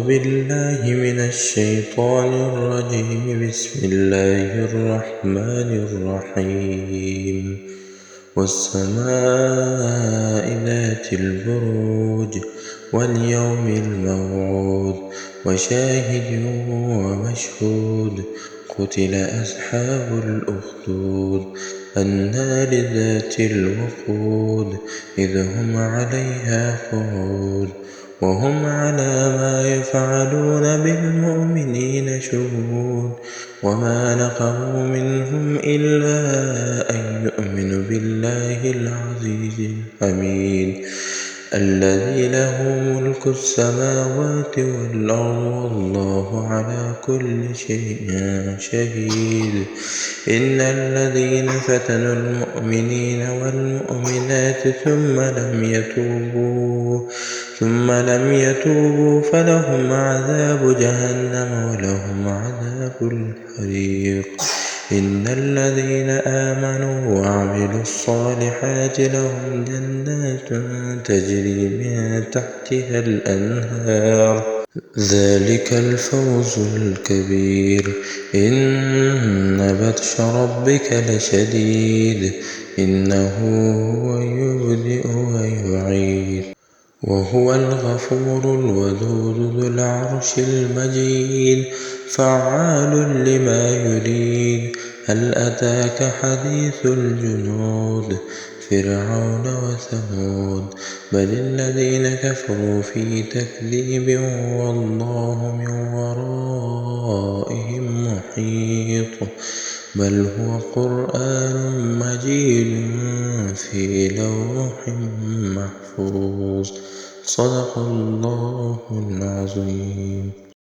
بالله من الشيطان الرجيم. بسم الله الرحمن الرحيم. والسماء ذات البروج واليوم الموعود وشاهد ومشهود. قتل أصحاب الأخدود النار ذات الوقود إذ هم عليها قعود وهم على ما يفعلون بالمؤمنين شهود. وما نقموا منهم إلا أن يؤمنوا بالله العزيز الحميد الذي له ملك السماوات والأرض والله على كل شيء شهيد. إن الذين فتنوا المؤمنين والمؤمنات ثم لم يتوبوا فلهم عذاب جهنم ولهم عذاب الحريق. إن الذين آمنوا وعملوا الصالحات لهم جنات تجري من تحتها الأنهار ذلك الفوز الكبير. إن بطش ربك لشديد إنه هو يبدئ ويعيد وهو الغفور الودود ذو العرش المجيد فعال لما يريد. هل أتاك حديث الجنود فرعون وثمود بل الذين كفروا في تكذيب والله من ورائهم محيط. بل هو قرآن مجيد في لوح محفوظ. صدق الله العظيم.